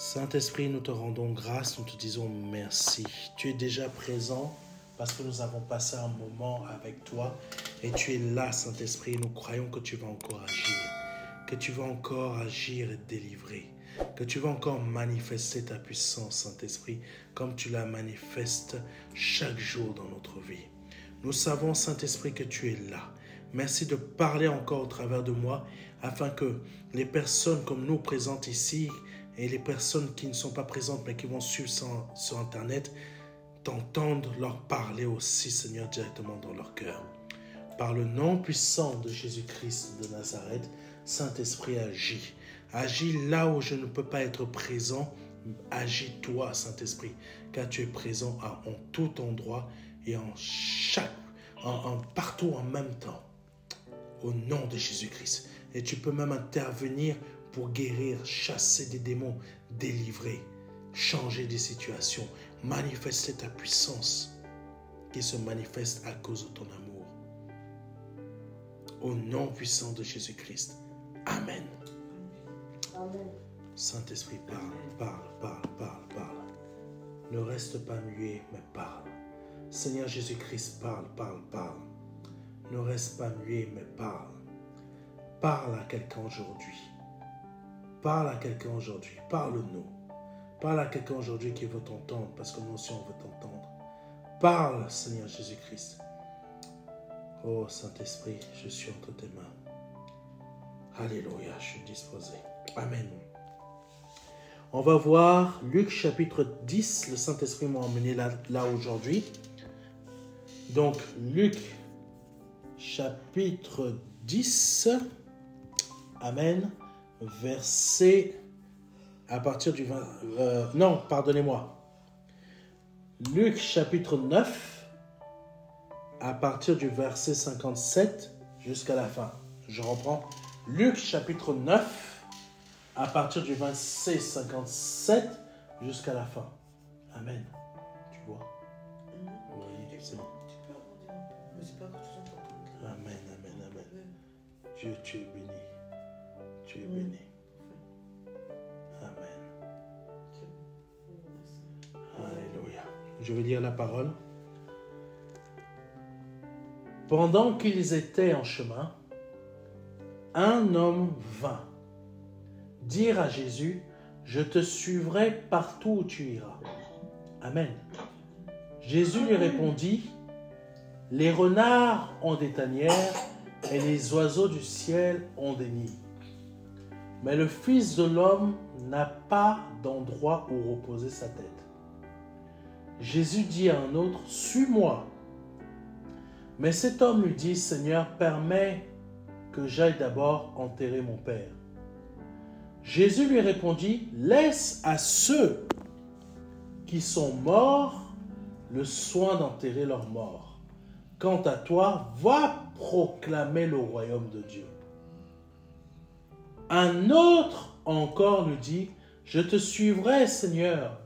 Saint-Esprit, nous te rendons grâce, nous te disons merci. Tu es déjà présent parce que nous avons passé un moment avec toi et tu es là, Saint-Esprit. Nous croyons que tu vas encore agir, que tu vas encore agir et délivrer, que tu vas encore manifester ta puissance, Saint-Esprit, comme tu la manifestes chaque jour dans notre vie. Nous savons, Saint-Esprit, que tu es là. Merci de parler encore au travers de moi afin que les personnes comme nous présentes ici et les personnes qui ne sont pas présentes mais qui vont suivre sur Internet t'entendent leur parler aussi, Seigneur, directement dans leur cœur. Par le nom puissant de Jésus-Christ de Nazareth, Saint-Esprit, agis. Agis là où je ne peux pas être présent. Agis toi, Saint-Esprit, car tu es présent en tout endroit et partout en même temps. Au nom de Jésus-Christ. Et tu peux même intervenir pour guérir, chasser des démons, délivrer, changer des situations, manifester ta puissance qui se manifeste à cause de ton amour. Au nom puissant de Jésus-Christ. Amen. Amen. Saint-Esprit, parle. Ne reste pas muet, mais parle. Seigneur Jésus-Christ, parle. Ne reste pas muet, mais parle. Parle à quelqu'un aujourd'hui. Parle à quelqu'un aujourd'hui. Parle-nous. Parle à quelqu'un aujourd'hui qui veut t'entendre, parce que nous aussi on veut t'entendre. Parle, Seigneur Jésus-Christ. Oh Saint-Esprit, je suis entre tes mains. Alléluia, je suis disposé. Amen. On va voir Luc chapitre 10. Le Saint-Esprit m'a emmené là aujourd'hui. Donc, Luc chapitre 10. Amen. Verset à partir du 20... non, pardonnez-moi. Luc chapitre 9 à partir du verset 57 jusqu'à la fin. Je reprends. Luc chapitre 9 à partir du verset 57 jusqu'à la fin. Amen. Tu vois? Oui, c'est bon. Amen. Dieu, tu es béni. Tu es béni. Amen. Alléluia. Je vais lire la parole. Pendant qu'ils étaient en chemin, un homme vint dire à Jésus, « Je te suivrai partout où tu iras. » Amen. Jésus lui répondit, « Les renards ont des tanières et les oiseaux du ciel ont des nids. Mais le Fils de l'homme n'a pas d'endroit où reposer sa tête. » Jésus dit à un autre, « Suis-moi. » Mais cet homme lui dit, « Seigneur, permets que j'aille d'abord enterrer mon Père. » Jésus lui répondit, « Laisse à ceux qui sont morts le soin d'enterrer leurs morts. Quant à toi, va proclamer le royaume de Dieu. » Un autre encore lui dit, « Je te suivrai, Seigneur,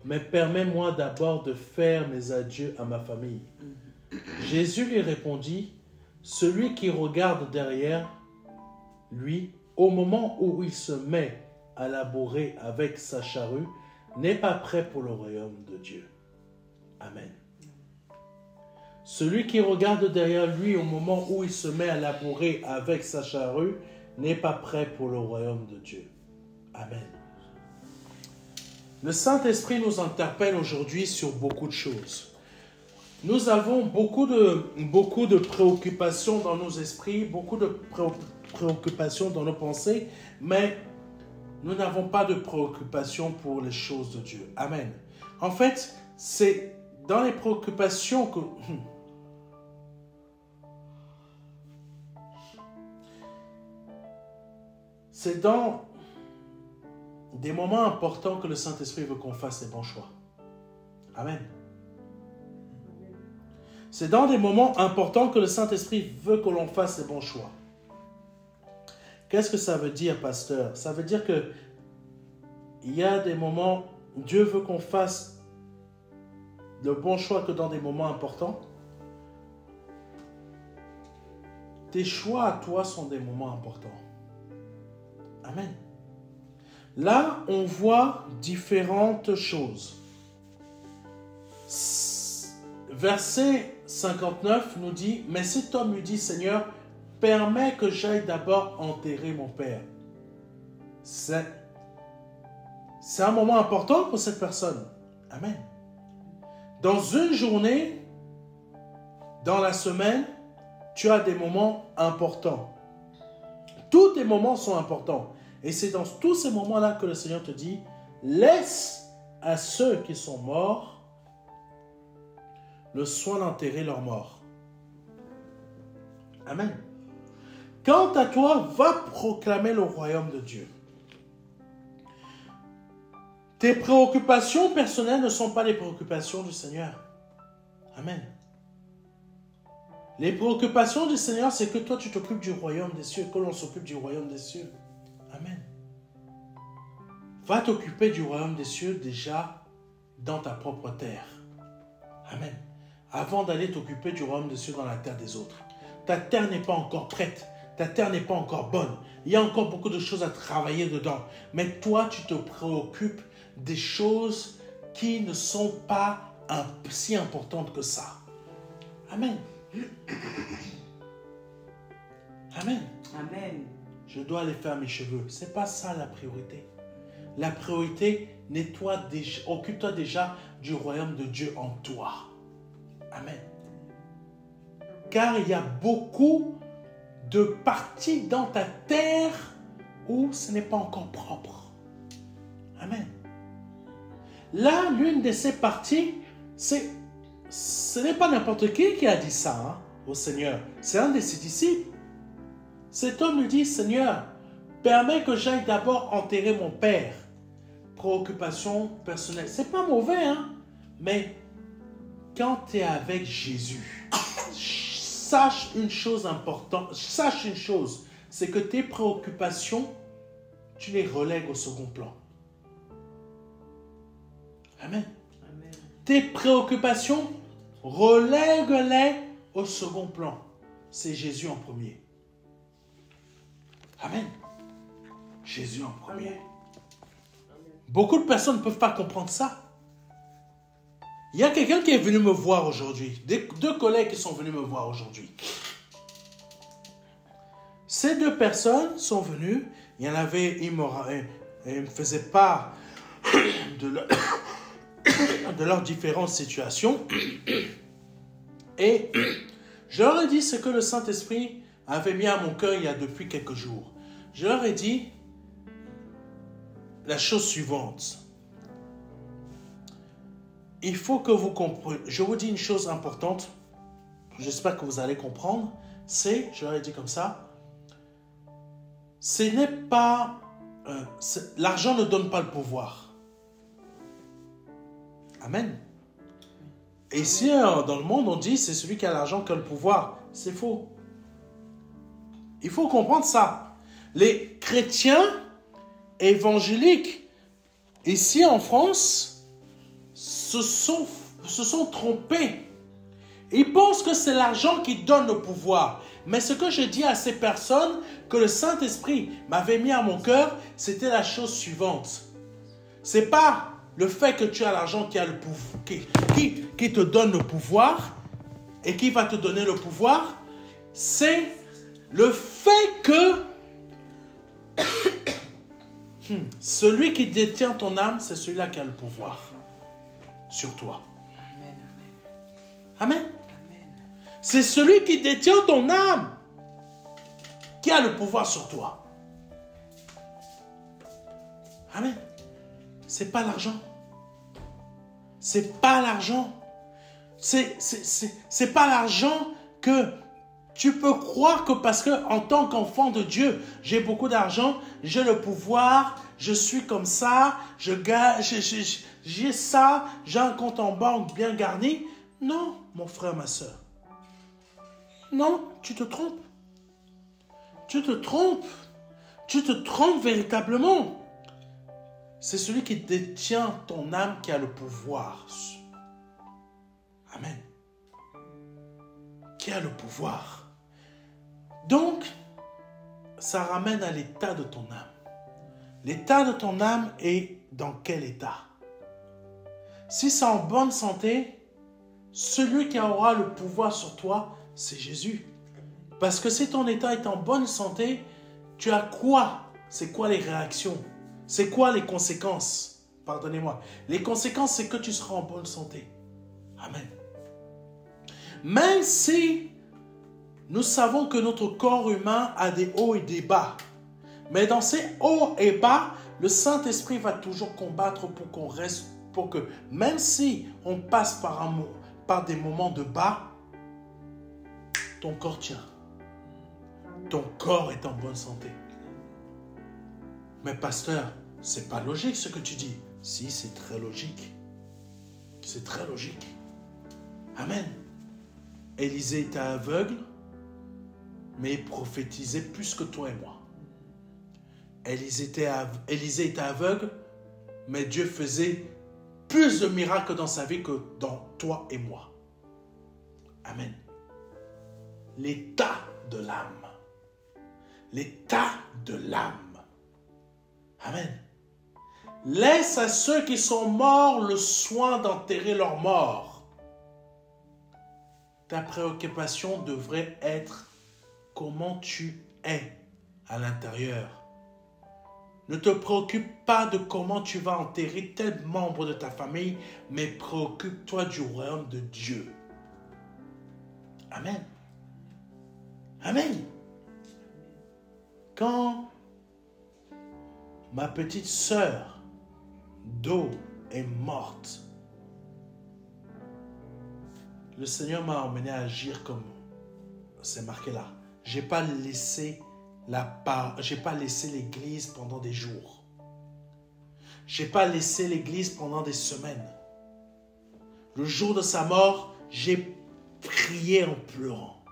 mais permets-moi d'abord de faire mes adieux à ma famille. » Jésus lui répondit, « Celui qui regarde derrière lui, au moment où il se met à labourer avec sa charrue, n'est pas prêt pour le royaume de Dieu. » Amen. Celui qui regarde derrière lui au moment où il se met à labourer avec sa charrue n'est pas prêt pour le royaume de Dieu. Amen. Le Saint-Esprit nous interpelle aujourd'hui sur beaucoup de choses. Nous avons beaucoup de préoccupations dans nos esprits, beaucoup de préoccupations dans nos pensées, mais nous n'avons pas de préoccupations pour les choses de Dieu. Amen. En fait, c'est dans les préoccupations que... C'est dans des moments importants que le Saint-Esprit veut qu'on fasse les bons choix. Amen. C'est dans des moments importants que le Saint-Esprit veut que l'on fasse les bons choix. Qu'est-ce que ça veut dire, pasteur? Ça veut dire que il y a des moments, Dieu veut qu'on fasse le bon choix que dans des moments importants. Tes choix à toi sont des moments importants. Amen. Là, on voit différentes choses. Verset 59 nous dit, « Mais cet homme lui dit, Seigneur, permets que j'aille d'abord enterrer mon père. » C'est un moment important pour cette personne. Amen. Dans une journée, dans la semaine, tu as des moments importants. Tous tes moments sont importants. Et c'est dans tous ces moments-là que le Seigneur te dit, laisse à ceux qui sont morts le soin d'enterrer leurs morts. Amen. Quant à toi, va proclamer le royaume de Dieu. Tes préoccupations personnelles ne sont pas les préoccupations du Seigneur. Amen. Les préoccupations du Seigneur, c'est que toi, tu t'occupes du royaume des cieux, que l'on s'occupe du royaume des cieux. Amen. Va t'occuper du royaume des cieux déjà dans ta propre terre. Amen. Avant d'aller t'occuper du royaume des cieux dans la terre des autres. Ta terre n'est pas encore prête. Ta terre n'est pas encore bonne. Il y a encore beaucoup de choses à travailler dedans. Mais toi, tu te préoccupes des choses qui ne sont pas si importantes que ça. Amen. Amen. Amen. Je dois aller faire mes cheveux. Ce n'est pas ça la priorité. La priorité, occupe-toi déjà du royaume de Dieu en toi. Amen. Car il y a beaucoup de parties dans ta terre où ce n'est pas encore propre. Amen. Là, l'une de ces parties, ce n'est pas n'importe qui a dit ça au Seigneur. C'est un de ses disciples. Cet homme lui dit, Seigneur, permets que j'aille d'abord enterrer mon père. Préoccupation personnelle. C'est pas mauvais, mais quand tu es avec Jésus, sache une chose importante, c'est que tes préoccupations, tu les relègues au second plan. Amen. Amen. Tes préoccupations, relègue-les au second plan. C'est Jésus en premier. Amen. Jésus en premier. Beaucoup de personnes ne peuvent pas comprendre ça. Il y a quelqu'un qui est venu me voir aujourd'hui. Deux collègues qui sont venus me voir aujourd'hui. Ces deux personnes sont venues. Il y en avait, ils me faisaient part de leurs différentes situations. Et je leur ai dit ce que le Saint-Esprit avait mis à mon cœur il y a depuis quelques jours. Je leur ai dit la chose suivante. Il faut que vous compreniez. Je vous dis une chose importante. J'espère que vous allez comprendre. Je leur ai dit comme ça. Ce n'est pas... l'argent ne donne pas le pouvoir. Amen. Et ici, dans le monde, on dit c'est celui qui a l'argent qui a le pouvoir. C'est faux. Il faut comprendre ça. Les chrétiens évangéliques, ici en France, se sont trompés. Ils pensent que c'est l'argent qui donne le pouvoir. Mais ce que je dis à ces personnes, que le Saint-Esprit m'avait mis à mon cœur, c'était la chose suivante. C'est pas le fait que tu as l'argent qui a le pouvoir, qui te donne le pouvoir et qui va te donner le pouvoir, c'est le fait que celui qui détient ton âme, c'est celui-là qui a le pouvoir sur toi. Amen. Amen. Amen. C'est celui qui détient ton âme qui a le pouvoir sur toi. Amen. C'est pas l'argent. C'est pas l'argent. C'est pas l'argent que tu peux croire que parce que en tant qu'enfant de Dieu, j'ai beaucoup d'argent, j'ai le pouvoir, je suis comme ça, j'ai ça, j'ai un compte en banque bien garni. Non, mon frère, ma soeur. Non, tu te trompes. Tu te trompes. Tu te trompes véritablement. C'est celui qui détient ton âme qui a le pouvoir. Amen. Qui a le pouvoir. Donc, ça ramène à l'état de ton âme. L'état de ton âme est dans quel état? Si c'est en bonne santé, celui qui aura le pouvoir sur toi, c'est Jésus. Parce que si ton état est en bonne santé, tu as quoi? C'est quoi les réactions? C'est quoi les conséquences? Pardonnez-moi. Les conséquences, c'est que tu seras en bonne santé. Amen. Même si nous savons que notre corps humain a des hauts et des bas, mais dans ces hauts et bas, le Saint-Esprit va toujours combattre pour qu'on reste, pour que même si on passe par des moments de bas, ton corps tient. Ton corps est en bonne santé. Mais pasteur, c'est pas logique ce que tu dis. Si, c'est très logique. C'est très logique. Amen. Élisée était aveugle, mais il prophétisait plus que toi et moi. Élisée était aveugle, mais Dieu faisait plus de miracles dans sa vie que dans toi et moi. Amen. L'état de l'âme. L'état de l'âme. Amen. Laisse à ceux qui sont morts le soin d'enterrer leurs morts. Ta préoccupation devrait être comment tu es à l'intérieur. Ne te préoccupe pas de comment tu vas enterrer tel membre de ta famille, mais préoccupe-toi du royaume de Dieu. Amen. Amen. Quand ma petite sœur d'eau est morte, le Seigneur m'a emmené à agir comme c'est marqué là. J'ai pas laissé l'église pendant des jours. J'ai pas laissé l'église pendant des semaines. Le jour de sa mort, j'ai prié en pleurant.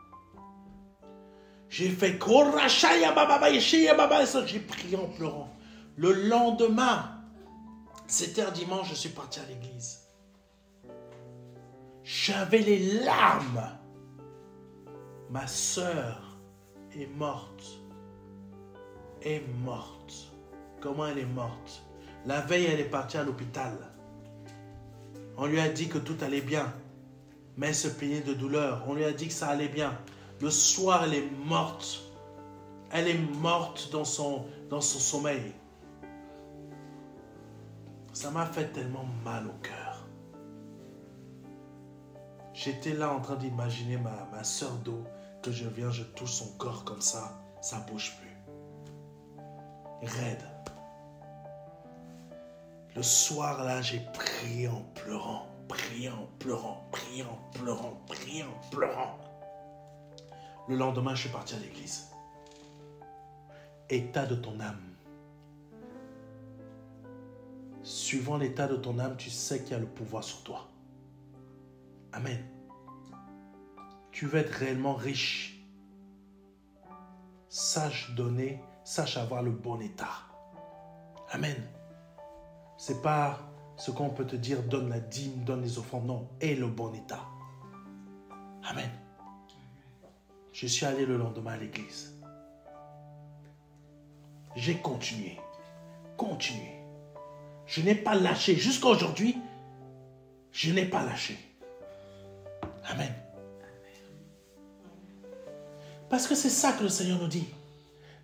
J'ai fait j'ai prié en pleurant. Le lendemain, c'était un dimanche, je suis parti à l'église. J'avais les larmes. Ma sœur est morte. Est morte. Comment elle est morte? La veille, elle est partie à l'hôpital. On lui a dit que tout allait bien. Mais elle se plaignait de douleur. On lui a dit que ça allait bien. Le soir, elle est morte. Elle est morte dans son sommeil. Ça m'a fait tellement mal au cœur. J'étais là en train d'imaginer ma sœur d'eau, que je touche son corps comme ça bouge plus. Raide. Le soir là, j'ai prié en pleurant, prié en pleurant, prié en pleurant, prié en pleurant. Le lendemain, je suis parti à l'église. État de ton âme. Suivant l'état de ton âme, tu sais qu'il y a le pouvoir sur toi. Amen. Tu veux être réellement riche. Sache donner, sache avoir le bon état. Amen. C'est pas ce qu'on peut te dire, donne la dîme, donne les offrandes. Non, aie le bon état. Amen. Je suis allé le lendemain à l'église. J'ai continué. Je n'ai pas lâché. Jusqu'à aujourd'hui, je n'ai pas lâché. Amen. Parce que c'est ça que le Seigneur nous dit.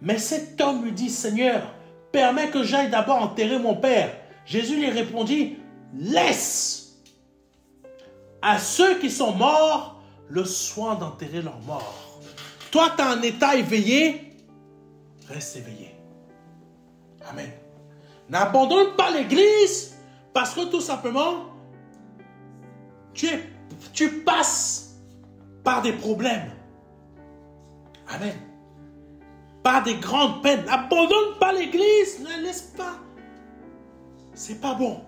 Mais cet homme lui dit, Seigneur, permets que j'aille d'abord enterrer mon père. Jésus lui répondit, laisse à ceux qui sont morts le soin d'enterrer leurs morts. Toi, tu as un état éveillé, reste éveillé. Amen. N'abandonne pas l'église parce que tout simplement, tu passes par des problèmes. Amen. Par des grandes peines. N'abandonne pas l'église. Ne laisse pas. C'est pas bon.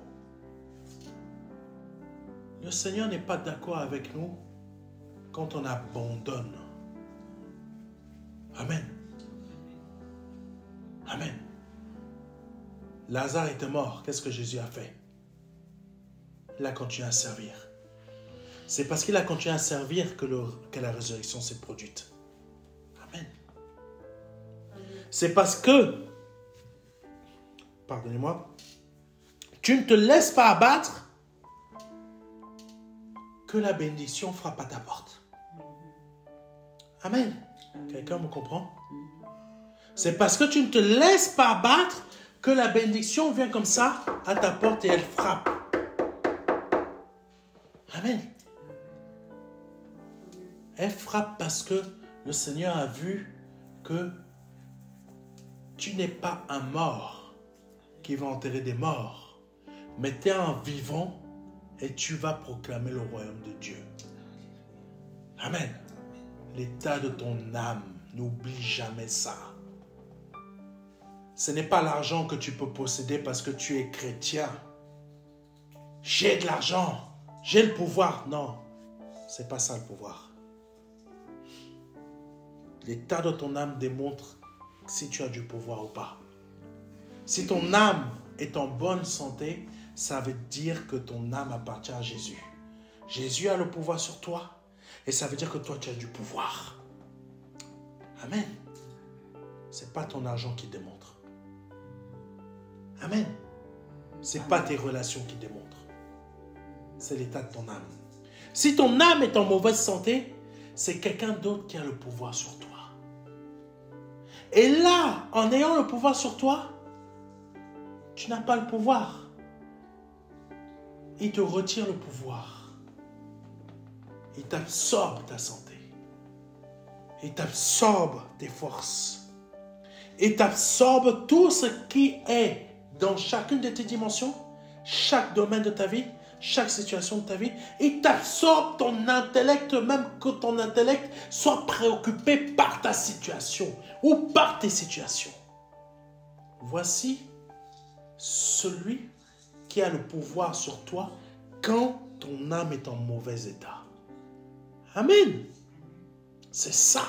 Le Seigneur n'est pas d'accord avec nous quand on abandonne. Amen. Amen. Lazare était mort. Qu'est-ce que Jésus a fait? Il a continué à servir. C'est parce qu'il a continué à servir que la résurrection s'est produite. Amen. C'est parce que pardonnez-moi, tu ne te laisses pas abattre que la bénédiction frappe à ta porte. Amen. Quelqu'un me comprend? C'est parce que tu ne te laisses pas abattre que la bénédiction vient comme ça à ta porte et elle frappe. Amen. Elle frappe parce que le Seigneur a vu que tu n'es pas un mort qui va enterrer des morts, mais tu es un vivant et tu vas proclamer le royaume de Dieu. Amen. L'état de ton âme, n'oublie jamais ça. Ce n'est pas l'argent que tu peux posséder parce que tu es chrétien. J'ai de l'argent, j'ai le pouvoir. Non, c'est pas ça le pouvoir. L'état de ton âme démontre si tu as du pouvoir ou pas. Si ton âme est en bonne santé, ça veut dire que ton âme appartient à Jésus. Jésus a le pouvoir sur toi et ça veut dire que toi tu as du pouvoir. Amen. C'est pas ton argent qui démontre. Amen. C'est pas tes relations qui démontrent. C'est l'état de ton âme. Si ton âme est en mauvaise santé, c'est quelqu'un d'autre qui a le pouvoir sur toi. Et là, en ayant le pouvoir sur toi, tu n'as pas le pouvoir. Il te retire le pouvoir. Il t'absorbe ta santé. Il t'absorbe tes forces. Il t'absorbe tout ce qui est dans chacune de tes dimensions, chaque domaine de ta vie, chaque situation de ta vie. Il t'absorbe ton intellect, même que ton intellect soit préoccupé par ta situation ou par tes situations. Voici celui qui a le pouvoir sur toi quand ton âme est en mauvais état. Amen. C'est ça.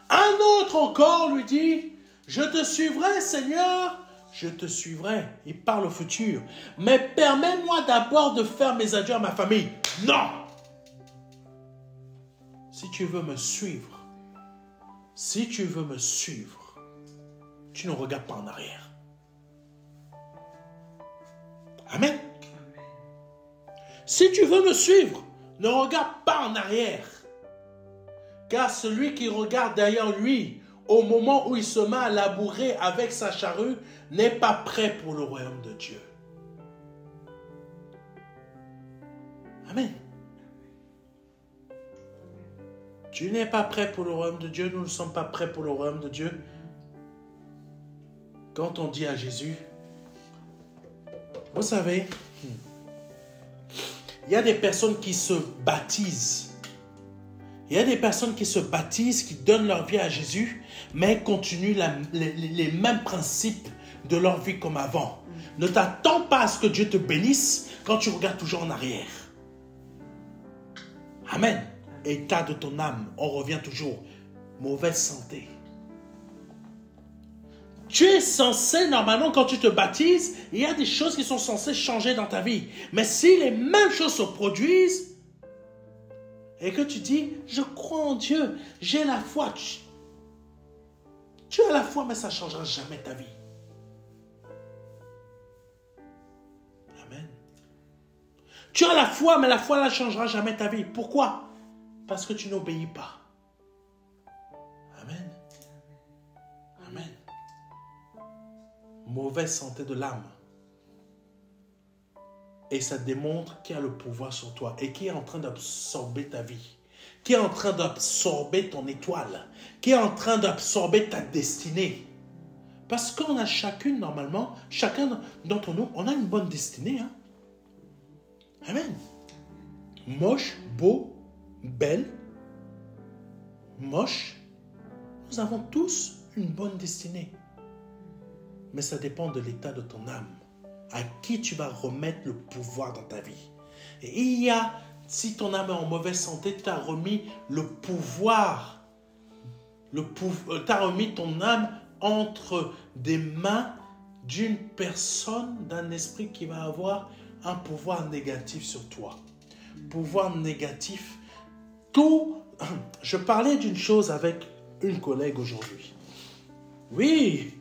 Un autre encore lui dit, je te suivrai, Seigneur, je te suivrai. Il parle au futur. Mais permets-moi d'abord de faire mes adieux à ma famille. Non. Si tu veux me suivre, tu ne regardes pas en arrière. Amen. Si tu veux me suivre, ne regarde pas en arrière. Car celui qui regarde derrière lui, au moment où il se met à labourer avec sa charrue, n'est pas prêt pour le royaume de Dieu. Amen. Tu n'es pas prêt pour le royaume de Dieu, nous ne sommes pas prêts pour le royaume de Dieu. Quand on dit à Jésus, vous savez, il y a des personnes qui se baptisent. Il y a des personnes qui se baptisent, qui donnent leur vie à Jésus, mais continuent les mêmes principes de leur vie comme avant. Ne t'attends pas à ce que Dieu te bénisse quand tu regardes toujours en arrière. Amen. État de ton âme, on revient toujours. Mauvaise santé. Tu es censé, normalement, quand tu te baptises, il y a des choses qui sont censées changer dans ta vie. Mais si les mêmes choses se produisent, et que tu dis, je crois en Dieu, j'ai la foi. Tu as la foi, mais ça ne changera jamais ta vie. Amen. Tu as la foi, mais la foi ne changera jamais ta vie. Pourquoi? Parce que tu n'obéis pas. Amen. Amen. Mauvaise santé de l'âme. Et ça démontre qui a le pouvoir sur toi et qui est en train d'absorber ta vie, qui est en train d'absorber ton étoile, qui est en train d'absorber ta destinée. Parce qu'on a chacune, normalement, chacun d'entre nous, on a une bonne destinée. Hein? Amen. Moche, beau, belle, moche, nous avons tous une bonne destinée. Mais ça dépend de l'état de ton âme. À qui tu vas remettre le pouvoir dans ta vie. Et il y a, si ton âme est en mauvaise santé, tu as remis le pouvoir. Tu as remis ton âme entre des mains d'une personne, d'un esprit qui va avoir un pouvoir négatif sur toi. Pouvoir négatif. Je parlais d'une chose avec une collègue aujourd'hui. Oui,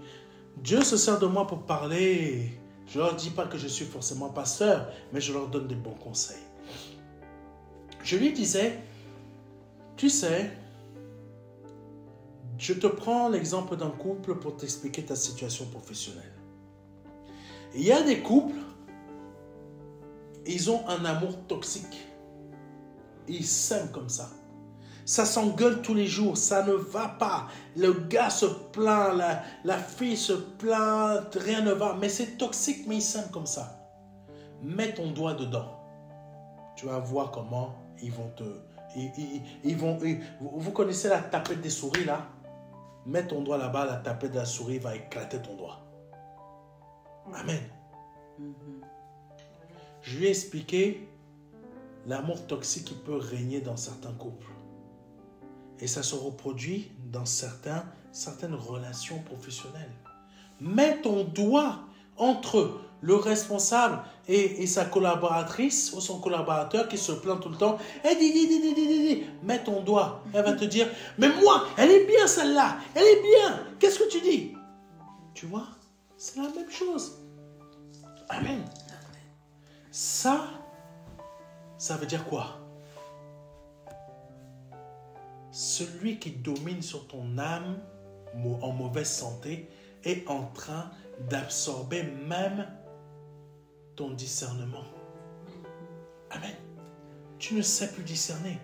Dieu se sert de moi pour parler. Je ne leur dis pas que je suis forcément pasteur, mais je leur donne des bons conseils. Je lui disais, tu sais, je te prends l'exemple d'un couple pour t'expliquer ta situation professionnelle. Il y a des couples, ils ont un amour toxique. Ils s'aiment comme ça. Ça s'engueule tous les jours, ça ne va pas. Le gars se plaint, la fille se plaint, rien ne va. Mais c'est toxique, mais ils s'aiment comme ça. Mets ton doigt dedans. Tu vas voir comment ils vont te... vous connaissez la tapette des souris là? Mets ton doigt là-bas, la tapette de la souris va éclater ton doigt. Amen. Je lui ai expliqué l'amour toxique qui peut régner dans certains couples. Et ça se reproduit dans certaines relations professionnelles. Mets ton doigt entre le responsable et sa collaboratrice ou son collaborateur qui se plaint tout le temps. Mets ton doigt. Elle va te dire, mais moi, elle est bien celle-là. Elle est bien. Qu'est-ce que tu dis? Tu vois, c'est la même chose. Amen. Ça veut dire quoi? Celui qui domine sur ton âme en mauvaise santé est en train d'absorber même ton discernement. Amen. Tu ne sais plus discerner.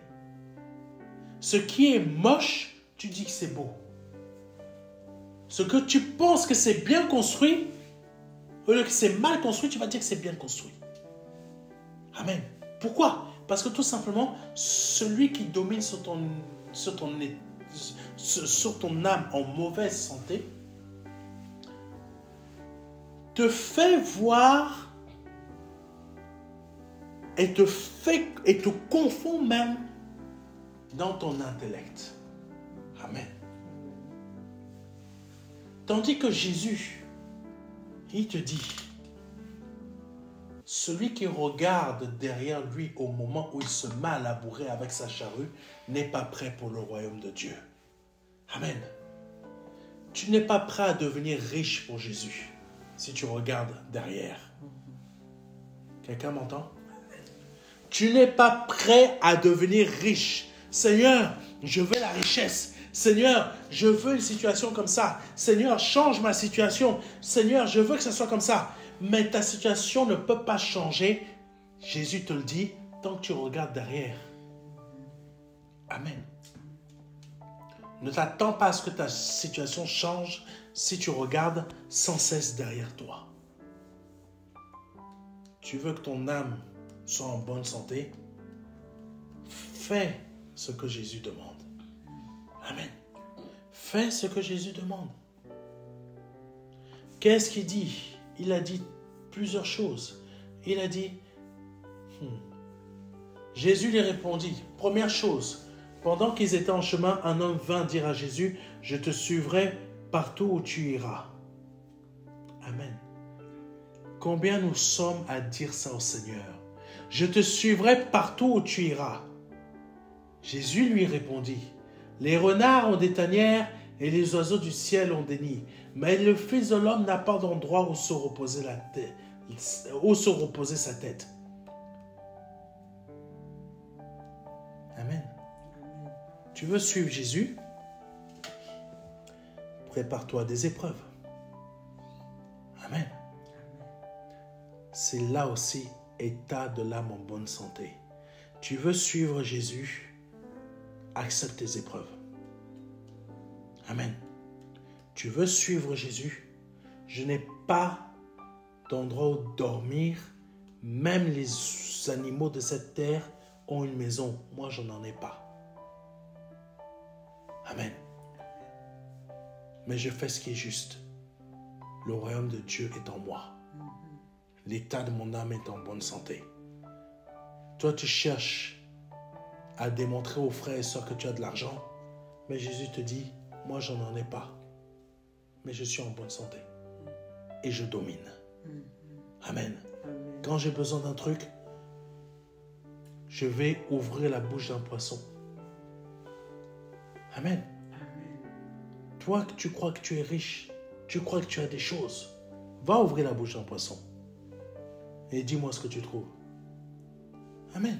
Ce qui est moche, tu dis que c'est beau. Ce que tu penses que c'est bien construit, au lieu que c'est mal construit, tu vas dire que c'est bien construit. Amen. Pourquoi? Parce que tout simplement, celui qui domine sur ton âme en mauvaise santé te fait voir et te confond même dans ton intellect. Amen. Tandis que Jésus, il te dit, celui qui regarde derrière lui au moment où il se met à labourer avec sa charrue n'est pas prêt pour le royaume de Dieu. Amen. Tu n'es pas prêt à devenir riche pour Jésus si tu regardes derrière. Quelqu'un m'entend? Tu n'es pas prêt à devenir riche. Seigneur, je veux la richesse. Seigneur, je veux une situation comme ça. Seigneur, change ma situation. Seigneur, je veux que ça soit comme ça. Mais ta situation ne peut pas changer, Jésus te le dit, tant que tu regardes derrière. Amen. Ne t'attends pas à ce que ta situation change si tu regardes sans cesse derrière toi. Tu veux que ton âme soit en bonne santé? Fais ce que Jésus demande. Amen. Fais ce que Jésus demande. Qu'est-ce qu'il dit? Il a dit plusieurs choses. Il a dit, Jésus lui répondit, première chose, pendant qu'ils étaient en chemin, un homme vint dire à Jésus, je te suivrai partout où tu iras. Amen. Combien nous sommes à dire ça au Seigneur? Je te suivrai partout où tu iras. Jésus lui répondit, les renards ont des tanières et les oiseaux du ciel ont des nids. Mais le Fils de l'homme n'a pas d'endroit où se reposer sa tête. Amen. Tu veux suivre Jésus? Prépare-toi à des épreuves. Amen. C'est là aussi état de l'âme en bonne santé. Tu veux suivre Jésus? Accepte tes épreuves. Amen. Tu veux suivre Jésus? Je n'ai pas d'endroit où dormir. Même les animaux de cette terre ont une maison. Moi, je n'en ai pas. Amen. Mais je fais ce qui est juste. Le royaume de Dieu est en moi. L'état de mon âme est en bonne santé. Toi, tu cherches à démontrer aux frères et sœurs que tu as de l'argent. Mais Jésus te dit, moi, je n'en ai pas. Mais je suis en bonne santé. Et je domine. Amen. Quand j'ai besoin d'un truc, je vais ouvrir la bouche d'un poisson. Amen. Toi, tu crois que tu es riche. Tu crois que tu as des choses. Va ouvrir la bouche d'un poisson. Et dis-moi ce que tu trouves. Amen.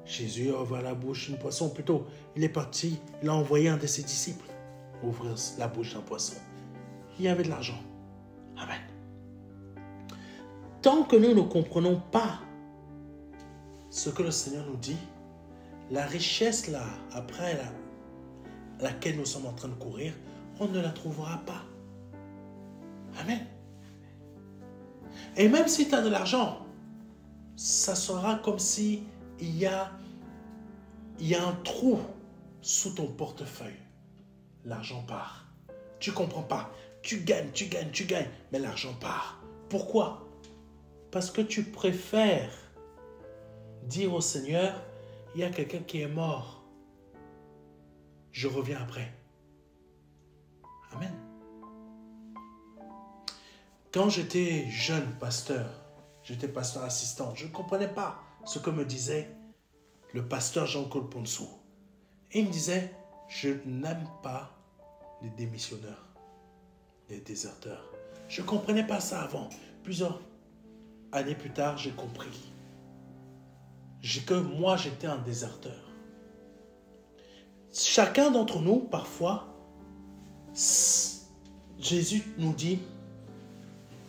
Jésus a ouvert la bouche d'un poisson. Plutôt, il est parti, il a envoyé un de ses disciples ouvrir la bouche d'un poisson. Il y avait de l'argent. Amen. Tant que nous ne comprenons pas ce que le Seigneur nous dit, la richesse là, après laquelle nous sommes en train de courir, on ne la trouvera pas. Amen. Et même si tu as de l'argent, ça sera comme si il y a un trou sous ton portefeuille. L'argent part. Tu ne comprends pas. Tu gagnes, mais l'argent part. Pourquoi? Parce que tu préfères dire au Seigneur, il y a quelqu'un qui est mort. Je reviens après. Amen. Quand j'étais jeune pasteur, j'étais pasteur assistant, je ne comprenais pas ce que me disait le pasteur Jean-Claude Ponsou. Il me disait, je n'aime pas les démissionneurs, les déserteurs. Je ne comprenais pas ça avant. Plusieurs années plus tard, j'ai compris que moi, j'étais un déserteur. Chacun d'entre nous, parfois, Jésus nous dit,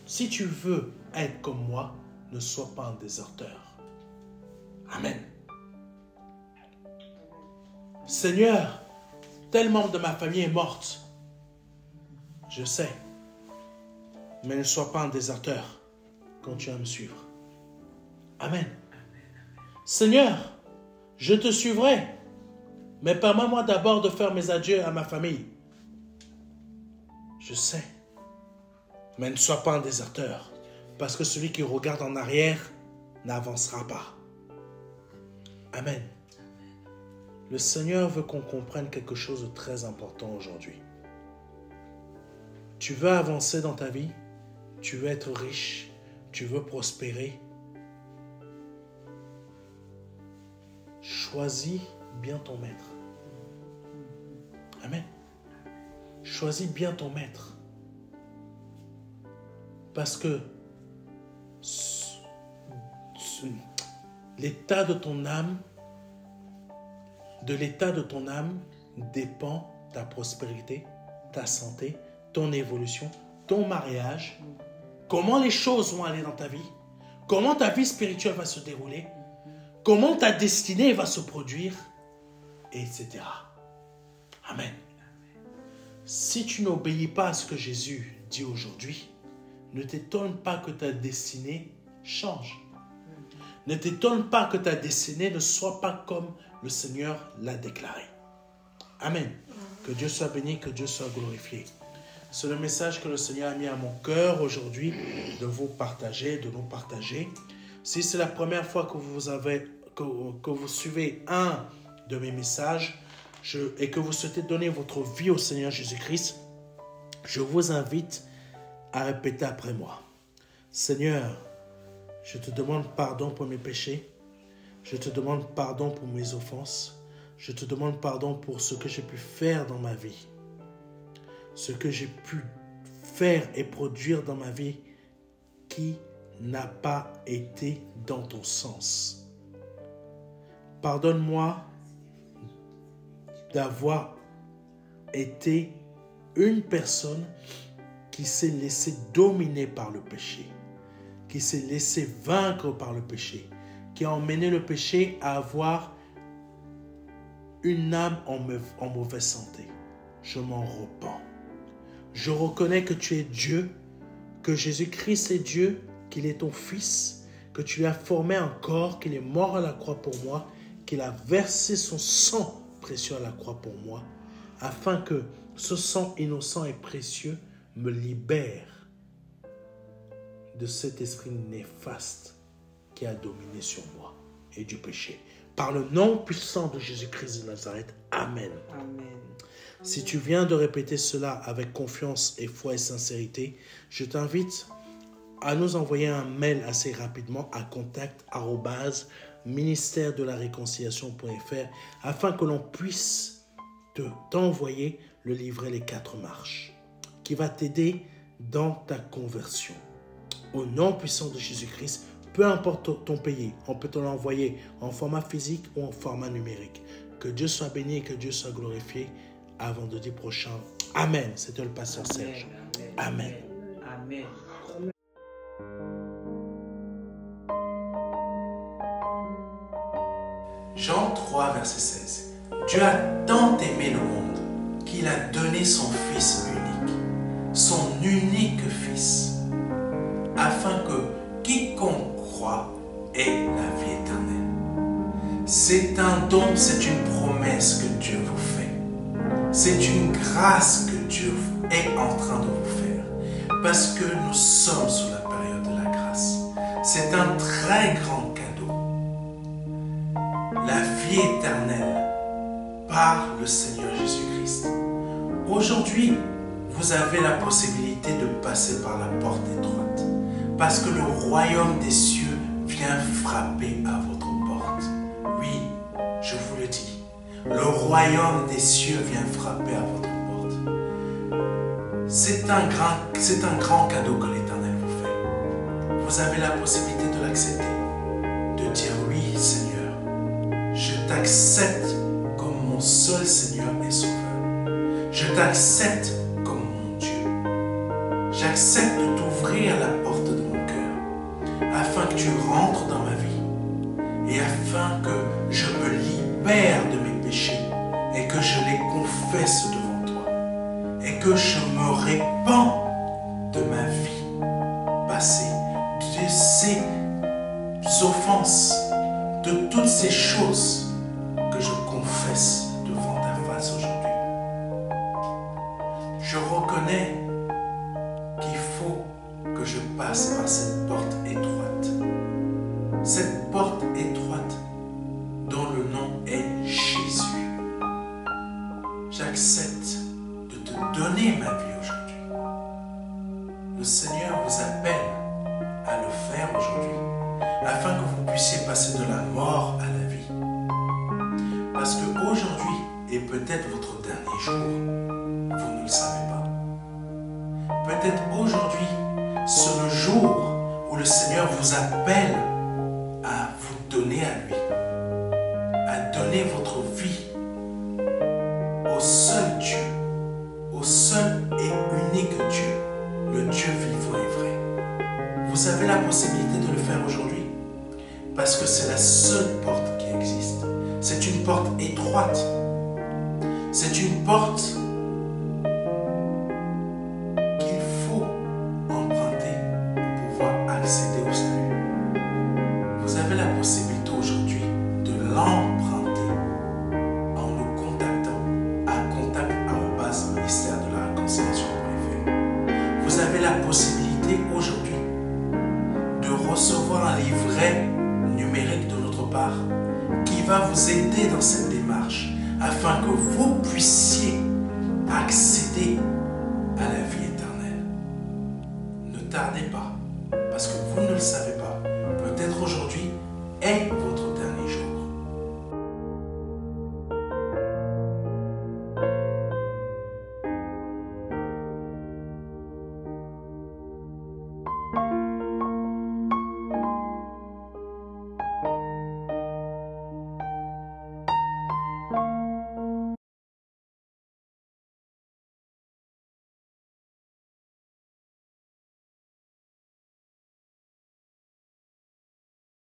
si tu veux être comme moi, ne sois pas un déserteur. Amen. Seigneur, tel membre de ma famille est morte. Je sais. Mais ne sois pas un déserteur quand tu vas me suivre. Amen. Seigneur, je te suivrai. Mais permets-moi d'abord de faire mes adieux à ma famille. Je sais. Mais ne sois pas un déserteur. Parce que celui qui regarde en arrière n'avancera pas. Amen. Le Seigneur veut qu'on comprenne quelque chose de très important aujourd'hui. Tu veux avancer dans ta vie, tu veux être riche, tu veux prospérer. Choisis bien ton maître. Amen. Choisis bien ton maître. Parce que l'état de ton âme, dépend ta prospérité, ta santé, ton évolution, ton mariage, comment les choses vont aller dans ta vie, comment ta vie spirituelle va se dérouler, comment ta destinée va se produire, etc. Amen. Si tu n'obéis pas à ce que Jésus dit aujourd'hui, ne t'étonne pas que ta destinée change. Ne t'étonne pas que ta destinée ne soit pas comme le Seigneur l'a déclaré. Amen. Que Dieu soit béni, que Dieu soit glorifié. C'est le message que le Seigneur a mis à mon cœur aujourd'hui de vous partager, de nous partager. Si c'est la première fois que vous suivez un de mes messages et que vous souhaitez donner votre vie au Seigneur Jésus-Christ, je vous invite à répéter après moi. Seigneur, je te demande pardon pour mes péchés. Je te demande pardon pour mes offenses. Je te demande pardon pour ce que j'ai pu faire dans ma vie. Ce que j'ai pu faire et produire dans ma vie qui n'a pas été dans ton sens. Pardonne-moi d'avoir été une personne qui s'est laissée dominer par le péché, qui s'est laissée vaincre par le péché, qui a emmené le péché à avoir une âme en mauvaise santé. Je m'en repens. Je reconnais que tu es Dieu, que Jésus-Christ est Dieu, qu'il est ton Fils, que tu lui as formé un corps, qu'il est mort à la croix pour moi, qu'il a versé son sang précieux à la croix pour moi, afin que ce sang innocent et précieux me libère de cet esprit néfaste qui a dominé sur moi et du péché. Par le nom puissant de Jésus-Christ de Nazareth. Amen. Amen. Si tu viens de répéter cela avec confiance et foi et sincérité, je t'invite à nous envoyer un mail assez rapidement à contact@ministère-de-la-réconciliation.fr afin que l'on puisse t'envoyer le livret Les 4 marches qui va t'aider dans ta conversion. Au nom puissant de Jésus-Christ, peu importe ton pays, on peut te l'envoyer en format physique ou en format numérique. Que Dieu soit béni et que Dieu soit glorifié. À vendredi prochain. Amen. C'était le pasteur Serge. Amen. Amen. Jean 3, verset 16. Dieu a tant aimé le monde qu'il a donné son Fils unique Fils, afin que quiconque croit ait la vie éternelle. C'est un don, c'est une promesse que Dieu vous fait. C'est une grâce que Dieu est en train de vous faire. Parce que nous sommes sous la période de la grâce. C'est un très grand cadeau. La vie éternelle par le Seigneur Jésus-Christ. Aujourd'hui, vous avez la possibilité de passer par la porte étroite. Parce que le royaume des cieux vient frapper à votre porte. Oui, je vous le dis. Le royaume des cieux vient frapper à votre porte. C'est un grand cadeau que l'Éternel vous fait. Vous avez la possibilité de l'accepter. De dire oui, Seigneur, je t'accepte comme mon seul Seigneur et Sauveur. Je t'accepte comme mon Dieu. J'accepte de t'ouvrir la porte de mon cœur afin que tu rentres dans ma vie et afin que je me libère de mes péchés et que je les confesse devant toi et que je me répands de ma vie passée, de ces offenses, de toutes ces choses que je confesse devant ta face aujourd'hui. Je reconnais qu'il faut que je passe par cette porte étroite. Cette porte étroite dont le nom est Jésus. J'accepte de te donner ma vie aujourd'hui. Le Seigneur vous appelle à le faire aujourd'hui, afin que vous puissiez passer de la mort à la vie. Parce qu'aujourd'hui est peut-être votre dernier jour, vous ne le savez pas. Peut-être aujourd'hui, c'est le jour où le Seigneur vous appelle à vous donner à lui, à donner votre vie au seul Dieu, au seul et unique Dieu, le Dieu vivant et vrai. Vous avez la possibilité de le faire aujourd'hui parce que c'est la seule porte qui existe. C'est une porte étroite. C'est une porte qu'il faut emprunter pour pouvoir accéder au salut. Vous avez la possibilité aujourd'hui de l'emprunter en nous contactant à contact@ministère de la réconciliation.fr. Vous avez la possibilité aujourd'hui de recevoir un livret numérique de notre part qui va vous aider dans cette démarche afin que vous puissiez accéder à la vie éternelle. Ne tardez pas, parce que vous ne le savez pas. Peut-être aujourd'hui est